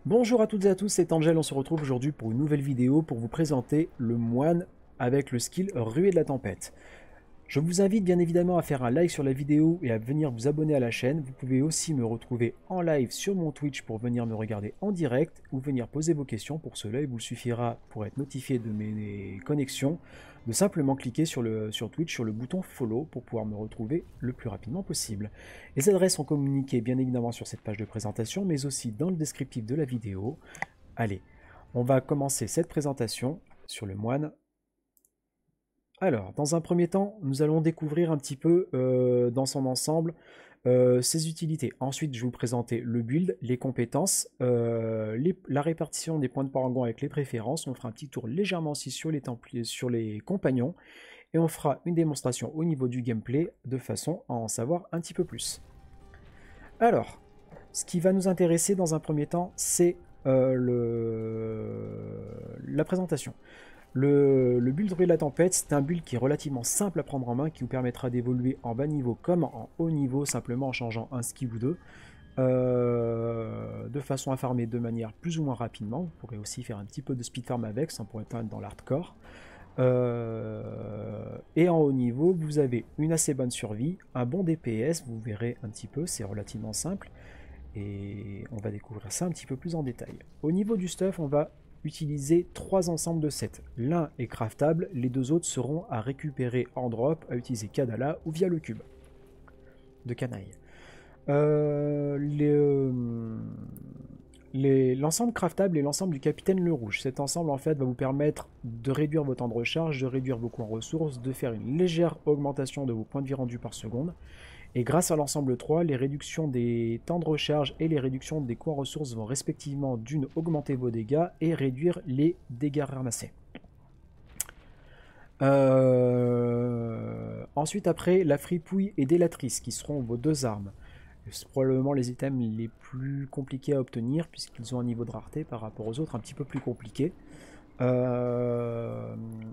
Bonjour à toutes et à tous, c'est Angel, on se retrouve aujourd'hui pour une nouvelle vidéo pour vous présenter le moine avec le skill Ruée de la Tempête. Je vous invite bien évidemment à faire un like sur la vidéo et à venir vous abonner à la chaîne. Vous pouvez aussi me retrouver en live sur mon Twitch pour venir me regarder en direct ou venir poser vos questions. Pour cela, il vous suffira, pour être notifié de mes connexions, de simplement cliquer sur Twitch sur le bouton follow pour pouvoir me retrouver le plus rapidement possible. Les adresses sont communiquées bien évidemment sur cette page de présentation, mais aussi dans le descriptif de la vidéo. Allez, on va commencer cette présentation sur le moine. Alors, dans un premier temps, nous allons découvrir un petit peu dans son ensemble ses utilités. Ensuite, je vais vous présenter le build, les compétences, la répartition des points de parangon avec les préférences. On fera un petit tour légèrement aussi sur les templiers, sur les compagnons. Et on fera une démonstration au niveau du gameplay de façon à en savoir un petit peu plus. Alors, ce qui va nous intéresser dans un premier temps, c'est la présentation. Le build Ruée de la Tempête, c'est un build qui est relativement simple à prendre en main, qui vous permettra d'évoluer en bas niveau comme en haut niveau, simplement en changeant un skill ou deux, de façon à farmer de manière plus ou moins rapidement. Vous pourrez aussi faire un petit peu de speed farm avec, sans pour être dans l'hardcore. Et en haut niveau, vous avez une assez bonne survie, un bon DPS, vous verrez un petit peu, c'est relativement simple. Et on va découvrir ça un petit peu plus en détail. Au niveau du stuff, on va utiliser trois ensembles de sets. L'un est craftable, les deux autres seront à récupérer en drop, à utiliser Kadala ou via le cube de canaille. L'ensemble craftable est l'ensemble du capitaine le rouge. Cet ensemble en fait va vous permettre de réduire vos temps de recharge, de réduire vos coûts en ressources, de faire une légère augmentation de vos points de vie rendus par seconde. Et grâce à l'ensemble 3, les réductions des temps de recharge et les réductions des coûts en ressources vont respectivement d'une augmenter vos dégâts et réduire les dégâts ramassés. Ensuite après, la fripouille et délatrice qui seront vos deux armes. C'est probablement les items les plus compliqués à obtenir puisqu'ils ont un niveau de rareté par rapport aux autres un petit peu plus compliqué.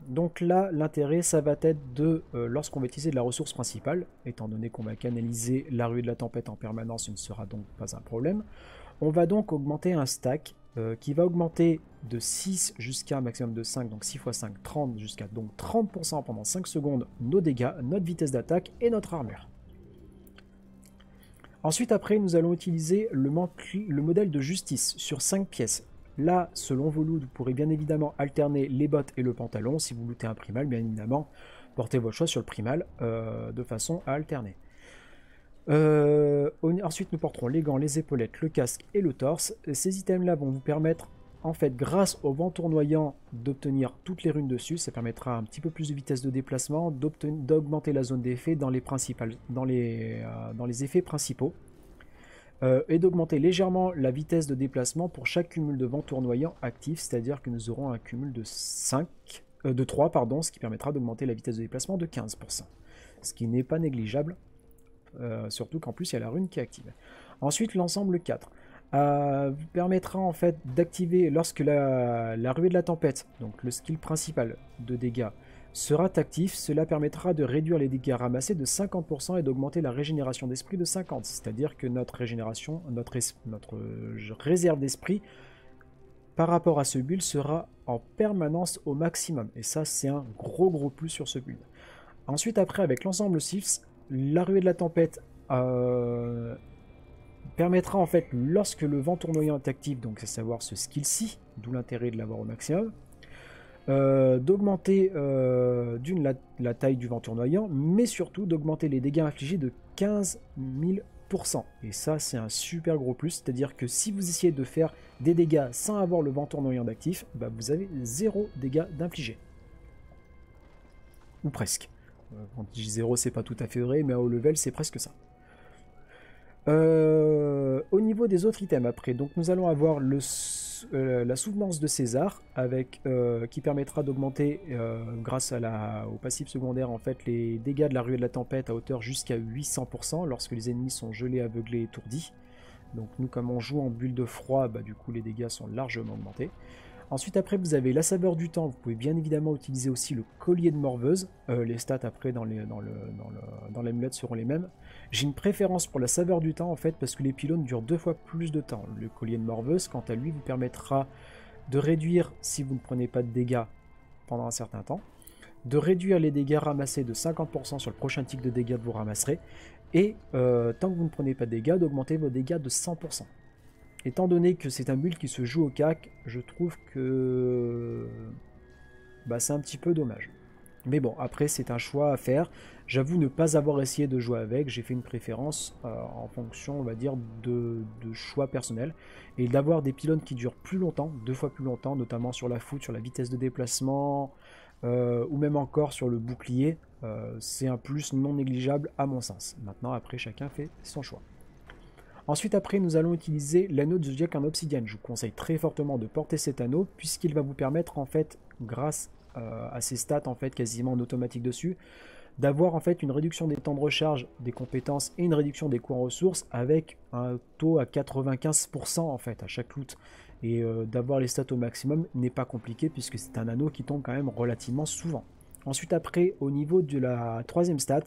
Donc là, l'intérêt, ça va être de, lorsqu'on va utiliser de la ressource principale, étant donné qu'on va canaliser la ruée de la tempête en permanence, ce ne sera donc pas un problème. On va donc augmenter un stack qui va augmenter de 6 jusqu'à un maximum de 5, donc 6 x 5, 30, jusqu'à donc 30% pendant 5 secondes nos dégâts, notre vitesse d'attaque et notre armure. Ensuite, après, nous allons utiliser le modèle de justice sur 5 pièces. Là, selon vos loots, vous pourrez bien évidemment alterner les bottes et le pantalon. Si vous lootez un primal, bien évidemment, portez votre choix sur le primal de façon à alterner. Ensuite, nous porterons les gants, les épaulettes, le casque et le torse. Ces items-là vont vous permettre, en fait, grâce au vent tournoyant, d'obtenir toutes les runes dessus. Ça permettra un petit peu plus de vitesse de déplacement, d'augmenter la zone d'effet dans les effets principaux. Et d'augmenter légèrement la vitesse de déplacement pour chaque cumul de vent tournoyant actif, c'est-à-dire que nous aurons un cumul de 3, ce qui permettra d'augmenter la vitesse de déplacement de 15%, ce qui n'est pas négligeable, surtout qu'en plus il y a la rune qui est active. Ensuite, l'ensemble 4 vous permettra en fait d'activer lorsque la ruée de la tempête, donc le skill principal de dégâts, sera actif. Cela permettra de réduire les dégâts ramassés de 50% et d'augmenter la régénération d'esprit de 50%. C'est-à-dire que notre régénération, notre réserve d'esprit par rapport à ce build sera en permanence au maximum. Et ça, c'est un gros plus sur ce build. Ensuite, après, avec l'ensemble 6, la ruée de la tempête permettra en fait, lorsque le vent tournoyant est actif, donc c'est savoir ce skill-ci, d'où l'intérêt de l'avoir au maximum, d'augmenter la taille du vent tournoyant, mais surtout d'augmenter les dégâts infligés de 15 000%. Et ça, c'est un super gros plus, c'est-à-dire que si vous essayez de faire des dégâts sans avoir le vent tournoyant d'actif, bah vous avez 0 dégâts d'infligés. Ou presque. Quand je dis 0, c'est pas tout à fait vrai, mais à haut level, c'est presque ça. Au niveau des autres items après, donc nous allons avoir la souvenance de César qui permettra d'augmenter grâce au passif secondaire en fait les dégâts de la ruée de la tempête à hauteur jusqu'à 800% lorsque les ennemis sont gelés, aveuglés, étourdis. Donc nous, comme on joue en bulle de froid, bah, du coup les dégâts sont largement augmentés. Ensuite après vous avez la saveur du temps, vous pouvez bien évidemment utiliser aussi le collier de morveuse, les stats après dans l'amulette seront les mêmes. J'ai une préférence pour la saveur du temps en fait parce que les pylônes durent 2 fois plus de temps. Le collier de morveuse, quant à lui, vous permettra de réduire, si vous ne prenez pas de dégâts pendant un certain temps, de réduire les dégâts ramassés de 50% sur le prochain tic de dégâts que vous ramasserez, et tant que vous ne prenez pas de dégâts, d'augmenter vos dégâts de 100%. Étant donné que c'est un build qui se joue au cac, je trouve que c'est un petit peu dommage. Mais bon, après c'est un choix à faire. J'avoue ne pas avoir essayé de jouer avec, j'ai fait une préférence en fonction, on va dire, de choix personnels. Et d'avoir des pylônes qui durent plus longtemps, 2 fois plus longtemps, notamment sur la foot, sur la vitesse de déplacement, ou même encore sur le bouclier, c'est un plus non négligeable à mon sens. Maintenant, après, chacun fait son choix. Ensuite, après, nous allons utiliser l'anneau de Zodiac en obsidienne. Je vous conseille très fortement de porter cet anneau, puisqu'il va vous permettre, en fait, grâce à ses stats, en fait, quasiment en automatique dessus, d'avoir, en fait, une réduction des temps de recharge des compétences et une réduction des coûts en ressources avec un taux à 95%, en fait, à chaque loot. Et d'avoir les stats au maximum n'est pas compliqué, puisque c'est un anneau qui tombe quand même relativement souvent. Ensuite, après, au niveau de la troisième stat,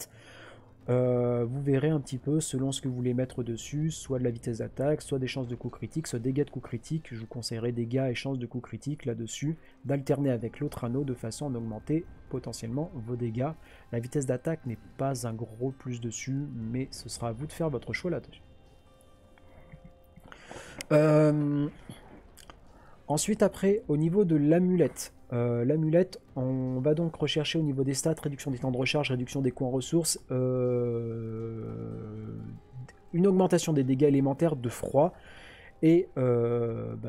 vous verrez un petit peu selon ce que vous voulez mettre dessus, soit de la vitesse d'attaque, soit des chances de coup critique, soit dégâts de coup critique. Je vous conseillerais dégâts et chances de coup critique là-dessus, d'alterner avec l'autre anneau de façon à augmenter potentiellement vos dégâts. La vitesse d'attaque n'est pas un gros plus dessus, mais ce sera à vous de faire votre choix là-dessus. Ensuite, après, au niveau de l'amulette, on va donc rechercher au niveau des stats, réduction des temps de recharge, réduction des coûts en ressources, une augmentation des dégâts élémentaires de froid, et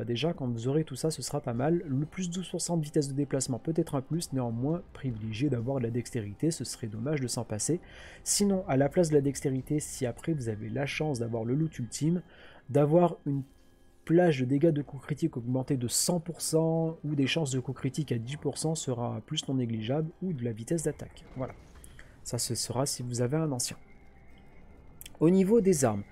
déjà quand vous aurez tout ça, ce sera pas mal. Le plus 12% de vitesse de déplacement peut être un plus, néanmoins privilégié d'avoir de la dextérité, ce serait dommage de s'en passer. Sinon, à la place de la dextérité, si après vous avez la chance d'avoir le loot ultime, d'avoir une plage de dégâts de coups critiques augmentée de 100% ou des chances de coups critiques à 10% sera un plus non négligeable, ou de la vitesse d'attaque. Voilà, ça ce sera si vous avez un ancien. Au niveau des armes,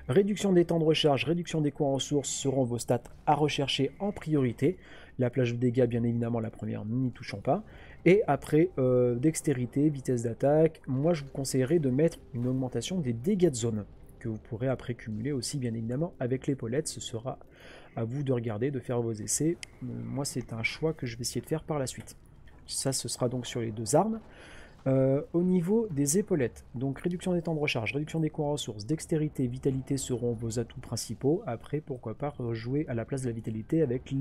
réduction des temps de recharge, réduction des coûts en ressources seront vos stats à rechercher en priorité. La plage de dégâts, bien évidemment, la première, nous n'y touchons pas. Et après, dextérité, vitesse d'attaque, moi je vous conseillerais de mettre une augmentation des dégâts de zone, que vous pourrez après cumuler aussi bien évidemment avec l'épaulette. Ce sera à vous de regarder, de faire vos essais. Moi c'est un choix que je vais essayer de faire par la suite. Ça ce sera donc sur les deux armes. Au niveau des épaulettes, donc réduction des temps de recharge, réduction des coûts en ressources, dextérité, vitalité seront vos atouts principaux. Après pourquoi pas jouer à la place de la vitalité avec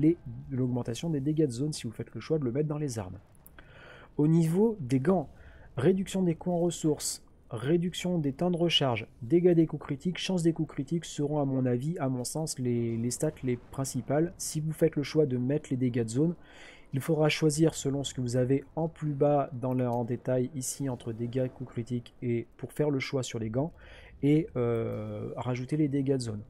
l'augmentation des dégâts de zone si vous faites le choix de le mettre dans les armes. Au niveau des gants, réduction des coûts en ressources, réduction des temps de recharge, dégâts des coups critiques, chance des coups critiques seront à mon avis, à mon sens, les stats les principales. Si vous faites le choix de mettre les dégâts de zone, il faudra choisir selon ce que vous avez en plus bas en détail ici entre dégâts, coups critiques et pour faire le choix sur les gants et rajouter les dégâts de zone.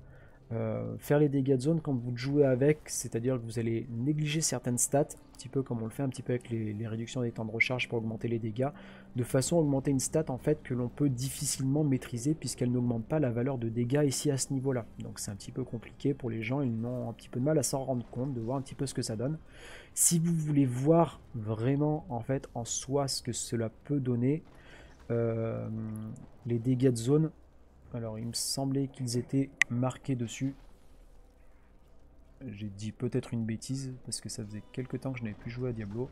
Faire les dégâts de zone quand vous jouez avec, c'est-à-dire que vous allez négliger certaines stats, un petit peu comme on le fait un petit peu avec les réductions des temps de recharge pour augmenter les dégâts, de façon à augmenter une stat en fait que l'on peut difficilement maîtriser puisqu'elle n'augmente pas la valeur de dégâts ici à ce niveau-là. Donc c'est un petit peu compliqué pour les gens, ils ont un petit peu de mal à s'en rendre compte, de voir un petit peu ce que ça donne. Si vous voulez voir vraiment en fait en soi ce que cela peut donner, les dégâts de zone, alors, il me semblait qu'ils étaient marqués dessus. J'ai dit peut-être une bêtise, parce que ça faisait quelques temps que je n'avais plus joué à Diablo.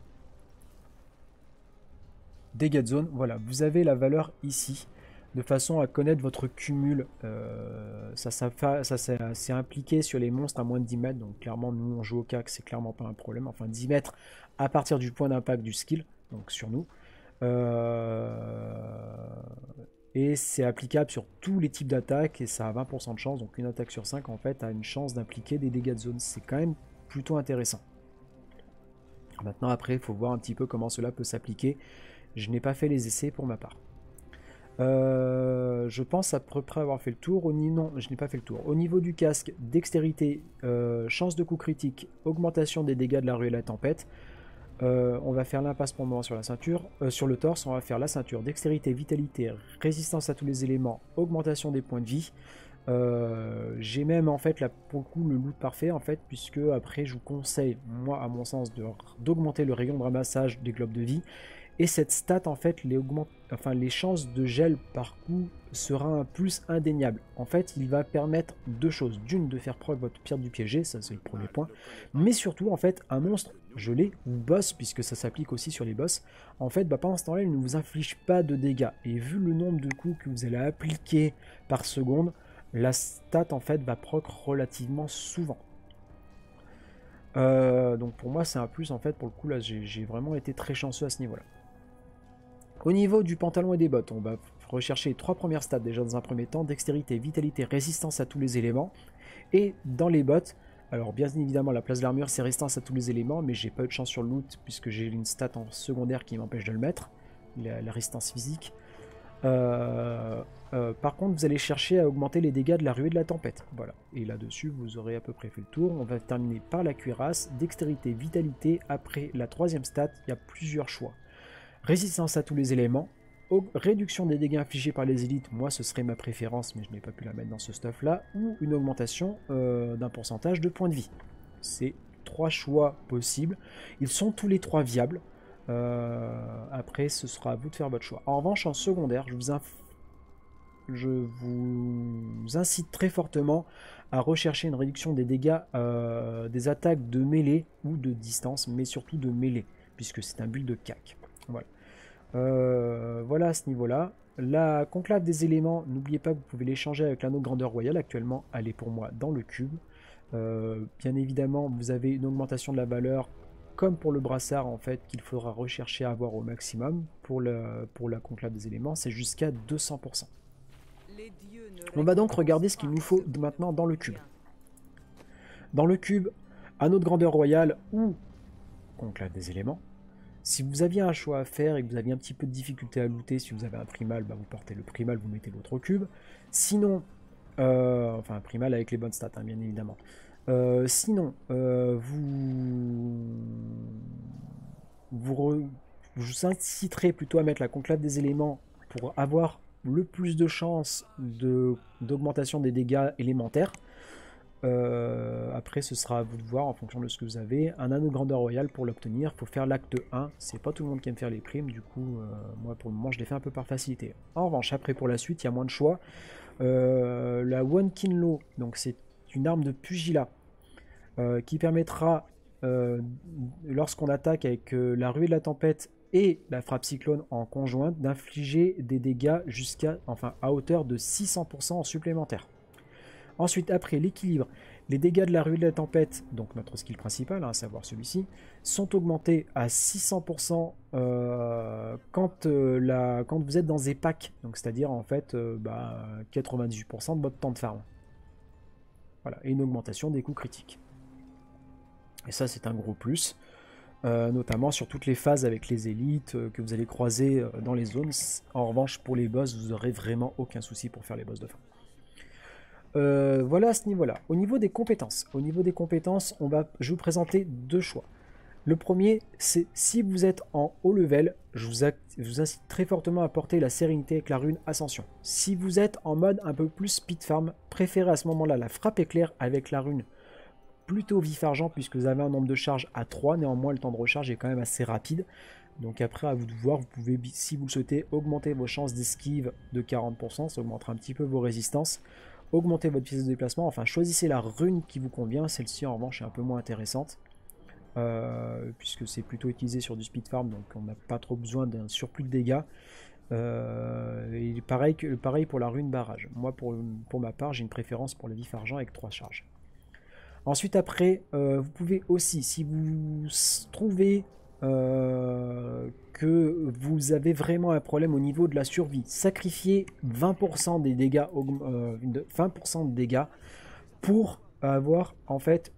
Dégâts de zone, voilà, vous avez la valeur ici, de façon à connaître votre cumul. Ça c'est impliqué sur les monstres à moins de 10 mètres, donc clairement, nous on joue au CAC, c'est clairement pas un problème. Enfin, 10 mètres à partir du point d'impact du skill, donc sur nous. Et c'est applicable sur tous les types d'attaques et ça a 20% de chance, donc une attaque sur 5 en fait a une chance d'impliquer des dégâts de zone. C'est quand même plutôt intéressant. Maintenant après il faut voir un petit peu comment cela peut s'appliquer. Je n'ai pas fait les essais pour ma part. Je pense à peu près avoir fait le tour. Non, je n'ai pas fait le tour. Au niveau du casque, dextérité, chance de coup critique, augmentation des dégâts de la ruée et la tempête. On va faire l'impasse pour le moment sur la ceinture, sur le torse, on va faire la ceinture, dextérité, vitalité, résistance à tous les éléments, augmentation des points de vie. J'ai même en fait là pour le coup le loot parfait en fait, puisque après je vous conseille, moi à mon sens, d'augmenter le rayon de ramassage des globes de vie Et cette stat, en fait, les chances de gel par coup sera un plus indéniable. En fait, il va permettre deux choses. D'une, de faire preuve votre pierre du piégé, ça c'est le premier point. Mais surtout, en fait, un monstre gelé ou boss, puisque ça s'applique aussi sur les boss, en fait, pendant ce temps-là, il ne vous inflige pas de dégâts. Et vu le nombre de coups que vous allez appliquer par seconde, la stat, en fait, va proc relativement souvent. Donc pour moi, c'est un plus, en fait, pour le coup, là, j'ai vraiment été très chanceux à ce niveau-là. Au niveau du pantalon et des bottes, on va rechercher les trois premières stats déjà dans un premier temps, dextérité, vitalité, résistance à tous les éléments. Et dans les bottes, alors bien évidemment la place de l'armure c'est résistance à tous les éléments, mais j'ai pas eu de chance sur le loot puisque j'ai une stat en secondaire qui m'empêche de le mettre, la résistance physique. Par contre vous allez chercher à augmenter les dégâts de la ruée de la tempête. Voilà, et là-dessus vous aurez à peu près fait le tour. On va terminer par la cuirasse, dextérité, vitalité. Après la troisième stat, il y a plusieurs choix. Résistance à tous les éléments, réduction des dégâts infligés par les élites, moi ce serait ma préférence, mais je n'ai pas pu la mettre dans ce stuff là, ou une augmentation d'un pourcentage de points de vie. C'est trois choix possibles, ils sont tous les trois viables, après ce sera à vous de faire votre choix. En revanche en secondaire, je vous incite très fortement à rechercher une réduction des dégâts des attaques de mêlée ou de distance, mais surtout de mêlée, puisque c'est un build de CAC. Voilà. Voilà à ce niveau-là. La conclave des éléments, n'oubliez pas que vous pouvez l'échanger avec l'anneau grandeur royale. Actuellement, elle est pour moi dans le cube. Bien évidemment, vous avez une augmentation de la valeur, comme pour le brassard, en fait, qu'il faudra rechercher à avoir au maximum. Pour la conclave des éléments, c'est jusqu'à 200%. On va donc regarder ce qu'il nous faut maintenant dans le cube. Dans le cube, anneau de grandeur royale ou conclave des éléments. Si vous aviez un choix à faire et que vous aviez un petit peu de difficulté à looter, si vous avez un primal, vous portez le primal, vous mettez l'autre au cube. Sinon, enfin un primal avec les bonnes stats, hein, bien évidemment. Sinon, je vous inciterai plutôt à mettre la conclave des éléments pour avoir le plus de chances d'augmentation des dégâts élémentaires. Après ce sera à vous de voir en fonction de ce que vous avez. Un anneau grandeur royale, pour l'obtenir il faut faire l'acte 1, c'est pas tout le monde qui aime faire les primes, du coup moi pour le moment je les fais un peu par facilité. En revanche après pour la suite il y a moins de choix. La One Kinlo, donc c'est une arme de pugilat qui permettra lorsqu'on attaque avec la ruée de la tempête et la frappe cyclone en conjointe d'infliger des dégâts à hauteur de 600% en supplémentaire. Ensuite, après l'équilibre, les dégâts de la ruée de la tempête, donc notre skill principal, à savoir celui-ci, sont augmentés à 600% quand vous êtes dans des packs, donc c'est-à-dire en fait 98% de votre temps de farm. Voilà, et une augmentation des coups critiques. Et ça, c'est un gros plus, notamment sur toutes les phases avec les élites que vous allez croiser dans les zones. En revanche, pour les boss, vous n'aurez vraiment aucun souci pour faire les boss de fin. Voilà à ce niveau-là. Au niveau des compétences, je vais vous présenter deux choix. Le premier, c'est si vous êtes en haut level, je vous incite très fortement à porter la sérénité avec la rune Ascension. Si vous êtes en mode un peu plus speed farm, préférez à ce moment-là la frappe éclair avec la rune plutôt vif argent, puisque vous avez un nombre de charges à 3, néanmoins le temps de recharge est quand même assez rapide. Donc après à vous de voir, vous pouvez, si vous le souhaitez, augmenter vos chances d'esquive de 40%, ça augmentera un petit peu vos résistances. Augmentez votre vitesse de déplacement, enfin choisissez la rune qui vous convient, celle-ci en revanche est un peu moins intéressante, puisque c'est plutôt utilisé sur du speed farm, donc on n'a pas trop besoin d'un surplus de dégâts. Et pareil pour la rune barrage. Moi pour ma part j'ai une préférence pour le vif argent avec 3 charges. Ensuite après, vous pouvez aussi, si vous trouvez que vous avez vraiment un problème au niveau de la survie, sacrifiez 20% des dégâts, 20% de dégâts pour avoir en fait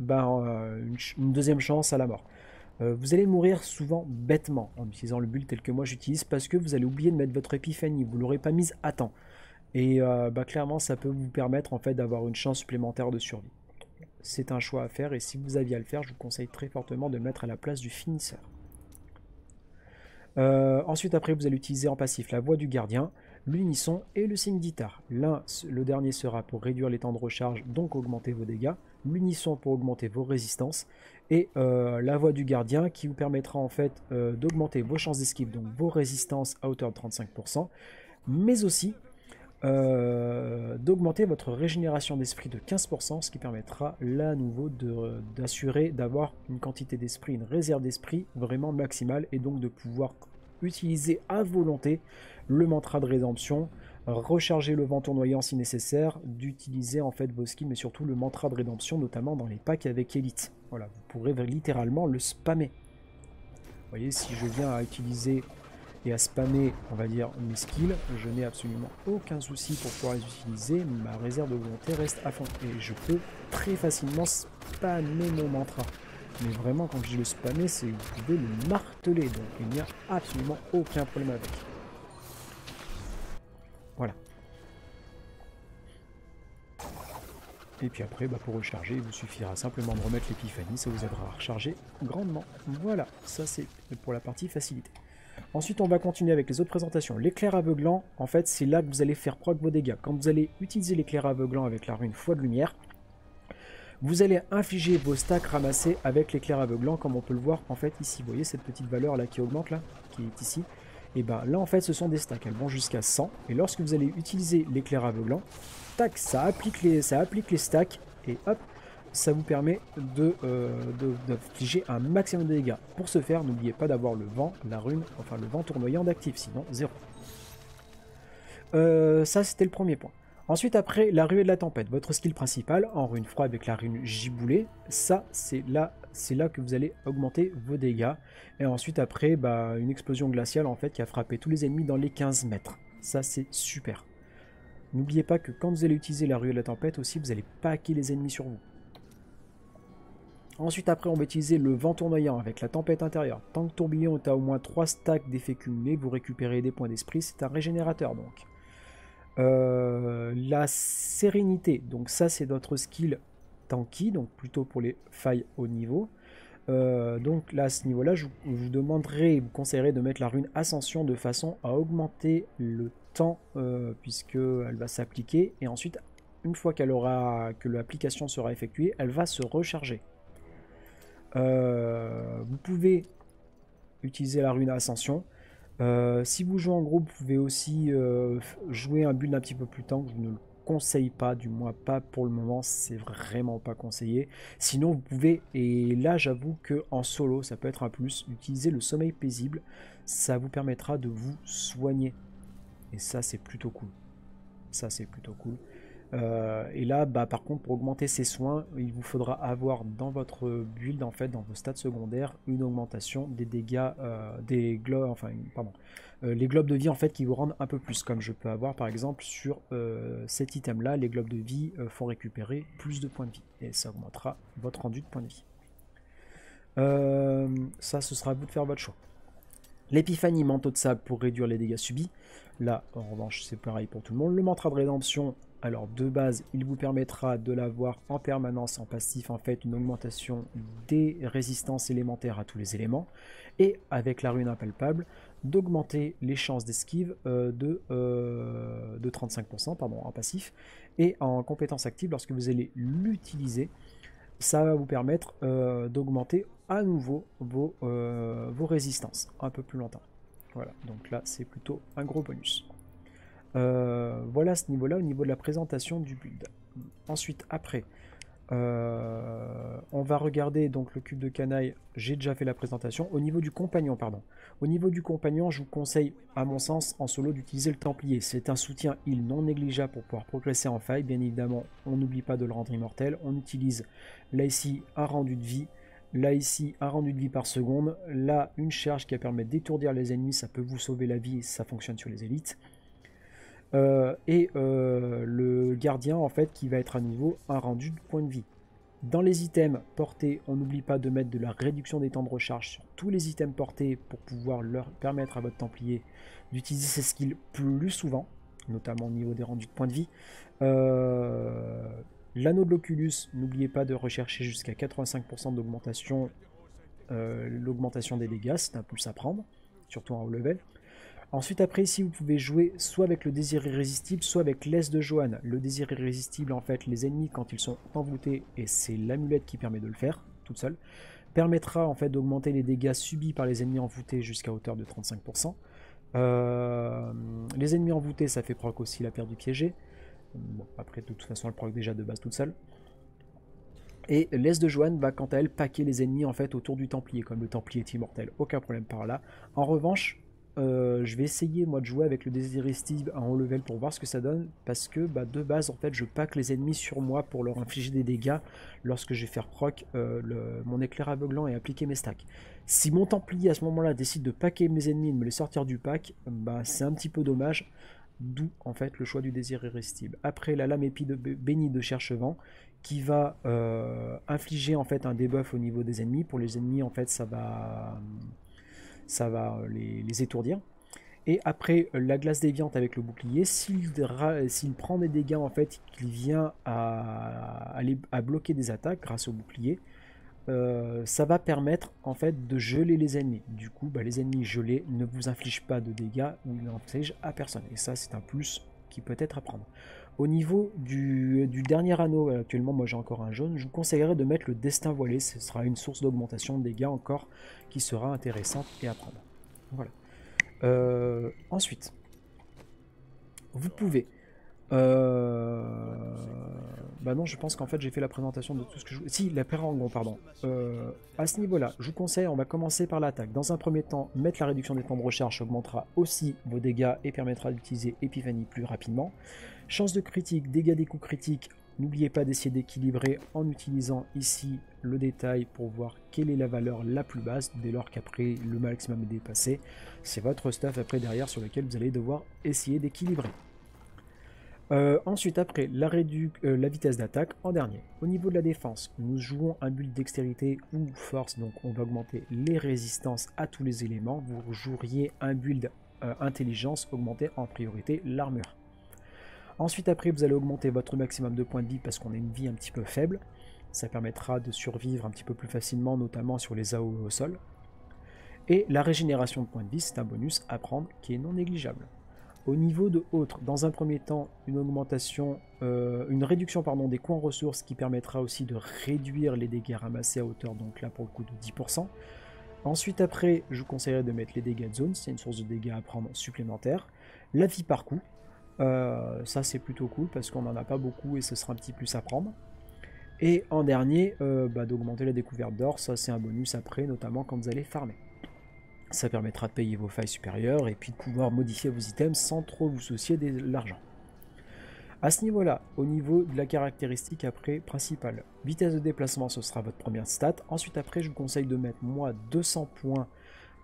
une deuxième chance à la mort. Vous allez mourir souvent bêtement en utilisant le build tel que moi j'utilise, parce que vous allez oublier de mettre votre épiphanie, vous ne l'aurez pas mise à temps. Et clairement ça peut vous permettre en fait d'avoir une chance supplémentaire de survie. C'est un choix à faire, et si vous aviez à le faire, je vous conseille très fortement de le mettre à la place du finisseur. Ensuite après vous allez utiliser en passif la voix du gardien. l'unisson et le signe guitare. Le dernier sera pour réduire les temps de recharge, donc augmenter vos dégâts, l'unisson pour augmenter vos résistances, et la voix du gardien qui vous permettra en fait d'augmenter vos chances d'esquive, donc vos résistances à hauteur de 35%, mais aussi d'augmenter votre régénération d'esprit de 15%, ce qui permettra là à nouveau d'assurer d'avoir une quantité d'esprit, une réserve d'esprit vraiment maximale, et donc de pouvoir utiliser à volonté le mantra de rédemption, recharger le vent tournoyant si nécessaire, d'utiliser en fait vos skills, mais surtout le mantra de rédemption, notamment dans les packs avec Elite. Voilà, vous pourrez littéralement le spammer. Vous voyez, si je viens à utiliser et à spammer, on va dire, mes skills, je n'ai absolument aucun souci pour pouvoir les utiliser, ma réserve de volonté reste à fond, et je peux très facilement spammer mon mantra. Mais vraiment, quand je dis le spammer, c'est vous pouvez le marteler, donc il n'y a absolument aucun problème avec. Voilà. Et puis après, pour recharger, il vous suffira simplement de remettre l'épiphanie, ça vous aidera à recharger grandement. Voilà, ça c'est pour la partie facilité. Ensuite, on va continuer avec les autres présentations. L'éclair aveuglant, en fait, c'est là que vous allez faire proc vos dégâts. Quand vous allez utiliser l'éclair aveuglant avec la rune foi de lumière, vous allez infliger vos stacks ramassés avec l'éclair aveuglant, comme on peut le voir en fait ici. Vous voyez cette petite valeur là qui augmente là, qui est ici. Et bien là en fait ce sont des stacks, elles vont jusqu'à 100. Et lorsque vous allez utiliser l'éclair aveuglant, tac, ça applique les stacks et hop, ça vous permet d'infliger un maximum de dégâts. Pour ce faire, n'oubliez pas d'avoir le vent, la rune, enfin le vent tournoyant d'actif, sinon 0. Ça c'était le premier point. Ensuite, après, la ruée de la tempête, votre skill principal, en rune froid avec la rune giboulée, ça, c'est là que vous allez augmenter vos dégâts. Et ensuite, après, une explosion glaciale, en fait, qui a frappé tous les ennemis dans les 15 mètres. Ça, c'est super. N'oubliez pas que quand vous allez utiliser la ruée de la tempête aussi, vous allez paquer les ennemis sur vous. Ensuite, après, on va utiliser le vent tournoyant avec la tempête intérieure. Tant que tourbillon est à au moins 3 stacks d'effets cumulés, vous récupérez des points d'esprit, c'est un régénérateur, donc. La sérénité, donc ça c'est notre skill tanky, donc plutôt pour les failles haut niveau. Donc là à ce niveau là je vous demanderai, vous conseillerais de mettre la rune ascension de façon à augmenter le temps puisque elle va s'appliquer, et ensuite une fois que l'application sera effectuée, elle va se recharger. Vous pouvez utiliser la rune ascension. Si vous jouez en groupe, vous pouvez aussi jouer un build un petit peu plus tard. Je ne le conseille pas, du moins pas pour le moment, c'est vraiment pas conseillé. Sinon vous pouvez, et là j'avoue que en solo ça peut être un plus, utiliser le sommeil paisible, ça vous permettra de vous soigner. Et ça c'est plutôt cool. Ça c'est plutôt cool. Et là, par contre, pour augmenter ces soins, il vous faudra avoir dans votre build, en fait, dans vos stats secondaires, une augmentation des dégâts, des globes, enfin, pardon, les globes de vie, en fait, qui vous rendent un peu plus, comme je peux avoir, par exemple, sur cet item-là, les globes de vie font récupérer plus de points de vie, et ça augmentera votre rendu de points de vie. Ça, ce sera à vous de faire votre choix. L'épiphanie manteau de sable pour réduire les dégâts subis. Là, en revanche, c'est pareil pour tout le monde. Le mantra de rédemption, alors de base, il vous permettra de l'avoir en permanence en passif, en fait, une augmentation des résistances élémentaires à tous les éléments. Et avec la rune impalpable, d'augmenter les chances d'esquive de 35%, pardon, en passif. Et en compétence active, lorsque vous allez l'utiliser, ça va vous permettre d'augmenter à nouveau vos résistances un peu plus longtemps. Voilà, donc là c'est plutôt un gros bonus. Voilà à ce niveau-là, au niveau de la présentation du build. Ensuite, après, on va regarder donc le cube de canaille. J'ai déjà fait la présentation. Au niveau du compagnon, pardon. Au niveau du compagnon, je vous conseille, à mon sens, en solo, d'utiliser le Templier. C'est un soutien heal non négligeable pour pouvoir progresser en faille. Bien évidemment, on n'oublie pas de le rendre immortel. On utilise là ici un rendu de vie. Là ici, un rendu de vie par seconde. Là, une charge qui va permettre d'étourdir les ennemis. Ça peut vous sauver la vie et ça fonctionne sur les élites. Le gardien, en fait, qui va être à nouveau un rendu de points de vie. Dans les items portés, on n'oublie pas de mettre de la réduction des temps de recharge sur tous les items portés pour pouvoir leur permettre à votre Templier d'utiliser ses skills plus souvent, notamment au niveau des rendus de points de vie. L'anneau de l'Oculus, n'oubliez pas de rechercher jusqu'à 85% d'augmentation, l'augmentation des dégâts, c'est un plus à prendre, surtout en haut level. Ensuite, après, ici, vous pouvez jouer soit avec le désir irrésistible, soit avec l'aise de Johanne. Le désir irrésistible, en fait, les ennemis, quand ils sont envoûtés, et c'est l'amulette qui permet de le faire, toute seule, permettra en fait d'augmenter les dégâts subis par les ennemis envoûtés jusqu'à hauteur de 35%. Les ennemis envoûtés, ça fait proc aussi la perte du piégé. Bon, après, de toute façon, elle proc déjà de base toute seule. Et l'aise de Johanne va quant à elle paquer les ennemis en fait autour du Templier, comme le Templier est immortel, aucun problème par là. En revanche, je vais essayer moi de jouer avec le désir irrésistible à haut level pour voir ce que ça donne, parce que de base en fait je pack les ennemis sur moi pour leur infliger des dégâts lorsque je vais faire proc mon éclair aveuglant et appliquer mes stacks. Si mon Templier à ce moment-là décide de packer mes ennemis et de me les sortir du pack, c'est un petit peu dommage. D'où en fait le choix du désir irrésistible. Après la lame épée bénie de Cherchevent qui va infliger en fait un debuff au niveau des ennemis. Pour les ennemis en fait ça va les étourdir. Et après la glace déviante avec le bouclier, s'il prend des dégâts en fait, qu'il vient à bloquer des attaques grâce au bouclier, ça va permettre en fait de geler les ennemis. Du coup, les ennemis gelés ne vous infligent pas de dégâts ou n'infligent à personne. Et ça, c'est un plus qui peut être à prendre. Au niveau du dernier anneau, actuellement, moi j'ai encore un jaune. Je vous conseillerais de mettre le destin voilé. Ce sera une source d'augmentation de dégâts encore qui sera intéressante et à prendre. Voilà. Ensuite, vous pouvez. Non, je pense qu'en fait j'ai fait la présentation de tout ce que je... Si, la Pérangon, pardon. À ce niveau-là, je vous conseille, on va commencer par l'attaque. Dans un premier temps, mettre la réduction des temps de recharge augmentera aussi vos dégâts et permettra d'utiliser Épiphanie plus rapidement. Chance de critique, dégâts des coups critiques. N'oubliez pas d'essayer d'équilibrer en utilisant ici le détail pour voir quelle est la valeur la plus basse dès lors qu'après le maximum est dépassé. C'est votre stuff après derrière sur lequel vous allez devoir essayer d'équilibrer. Ensuite, après, la vitesse d'attaque en dernier. Au niveau de la défense, nous jouons un build dextérité ou force, donc on va augmenter les résistances à tous les éléments. Vous joueriez un build intelligence, augmenter en priorité l'armure. Ensuite, après, vous allez augmenter votre maximum de points de vie parce qu'on a une vie un petit peu faible. Ça permettra de survivre un petit peu plus facilement, notamment sur les AOE au sol. Et la régénération de points de vie, c'est un bonus à prendre qui est non négligeable. Au niveau de autres, dans un premier temps, une réduction des coûts en ressources qui permettra aussi de réduire les dégâts ramassés à hauteur, donc là pour le coup de 10%. Ensuite après, je vous conseillerais de mettre les dégâts de zone, c'est une source de dégâts à prendre supplémentaire. La vie par coup, ça c'est plutôt cool parce qu'on n'en a pas beaucoup et ce sera un petit plus à prendre. Et en dernier, d'augmenter la découverte d'or, ça c'est un bonus après, notamment quand vous allez farmer. Ça permettra de payer vos failles supérieures et puis de pouvoir modifier vos items sans trop vous soucier de l'argent. À ce niveau-là, au niveau de la caractéristique après principale, vitesse de déplacement, ce sera votre première stat. Ensuite après, je vous conseille de mettre 200 points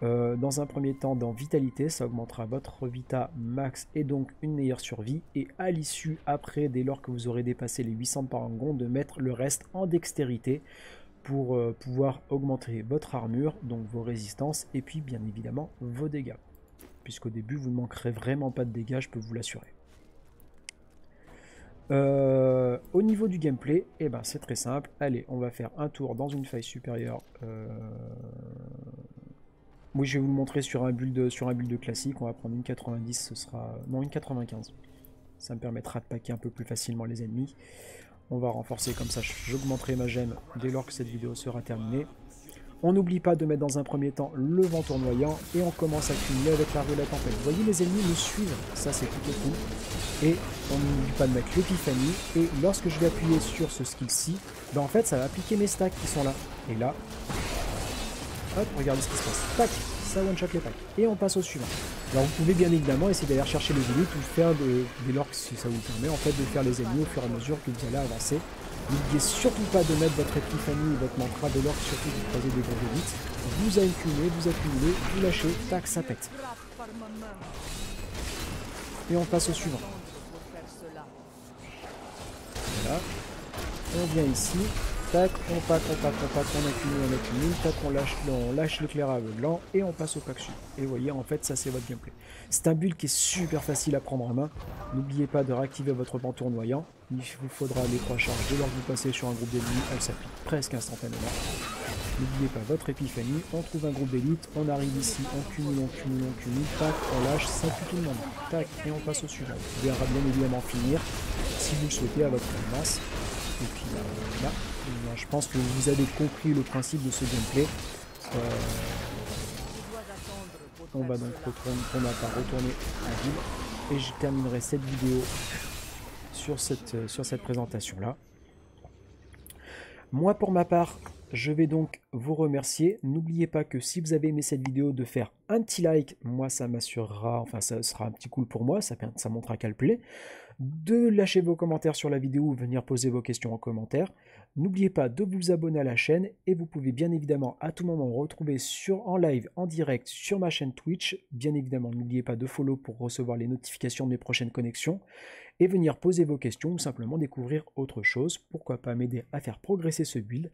dans un premier temps dans vitalité, ça augmentera votre vita max et donc une meilleure survie. Et à l'issue, après, dès lors que vous aurez dépassé les 800 parangons, de mettre le reste en dextérité pour pouvoir augmenter votre armure, donc vos résistances, et puis bien évidemment vos dégâts. Puisqu'au début, vous ne manquerez vraiment pas de dégâts, je peux vous l'assurer. Au niveau du gameplay, c'est très simple. Allez, on va faire un tour dans une faille supérieure. Oui, je vais vous le montrer sur un build classique. On va prendre une 90, ce sera... Non, une 95. Ça me permettra de packer un peu plus facilement les ennemis. On va renforcer comme ça, j'augmenterai ma gemme dès lors que cette vidéo sera terminée. On n'oublie pas de mettre dans un premier temps le vent tournoyant et on commence à cumuler avec la rue de la tempête. Vous voyez, les ennemis nous suivent, ça c'est plutôt cool. Et on n'oublie pas de mettre l'épiphanie et lorsque je vais appuyer sur ce skill-ci, en fait ça va appliquer mes stacks qui sont là. Et là, hop, regardez ce qui se passe. Tac, ça one-shot les packs. Et on passe au suivant. Alors vous pouvez bien évidemment essayer d'aller chercher les élites ou faire dès lors que si ça vous permet en fait de faire les ennemis au fur et à mesure que vous allez avancer. N'oubliez surtout pas de mettre votre épiphanie ou votre mantra dès lors que surtout vous croisez des gros élites. Vous accumulez, vous lâchez, tac, ça pète. Et on passe au suivant. Voilà. On vient ici. Tac, on pack, on accumule, tac, on lâche l'éclair aveuglant et on passe au pack suivant. Et vous voyez, en fait, ça c'est votre gameplay. C'est un build qui est super facile à prendre en main. N'oubliez pas de réactiver votre vent tournoyant. Il vous faudra les 3 charges dès lors que vous passez sur un groupe d'ennemis, elle s'applique presque instantanément. n'oubliez pas votre épiphanie, on trouve un groupe d'élite, on arrive ici, on cumule, tac, on lâche, ça tue tout le monde, tac, et on passe au suivant. Vous pouvez bien évidemment finir, si vous le souhaitez, à votre masse. Et puis là, je pense que vous avez compris le principe de ce gameplay. On va donc retourner en ville, et je terminerai cette vidéo sur cette présentation-là. Moi, pour ma part, je vais donc vous remercier. N'oubliez pas que si vous avez aimé cette vidéo, de faire un petit like. Moi, ça m'assurera, enfin, ça sera un petit cool pour moi. Ça montrera qu'elle plaît. De lâcher vos commentaires sur la vidéo ou venir poser vos questions en commentaire. N'oubliez pas de vous abonner à la chaîne. Et vous pouvez bien évidemment à tout moment retrouver en live, en direct, sur ma chaîne Twitch. Bien évidemment, n'oubliez pas de follow pour recevoir les notifications de mes prochaines connexions. Et venir poser vos questions ou simplement découvrir autre chose. Pourquoi pas m'aider à faire progresser ce build.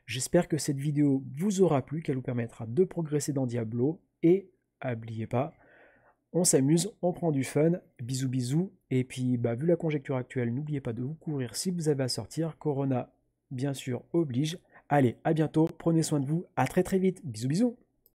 J'espère que cette vidéo vous aura plu, qu'elle vous permettra de progresser dans Diablo. Et n'oubliez pas, on s'amuse, on prend du fun. Bisous bisous. Et puis vu la conjecture actuelle, n'oubliez pas de vous couvrir si vous avez à sortir. Corona, bien sûr, oblige. Allez, à bientôt, prenez soin de vous, à très vite. Bisous bisous.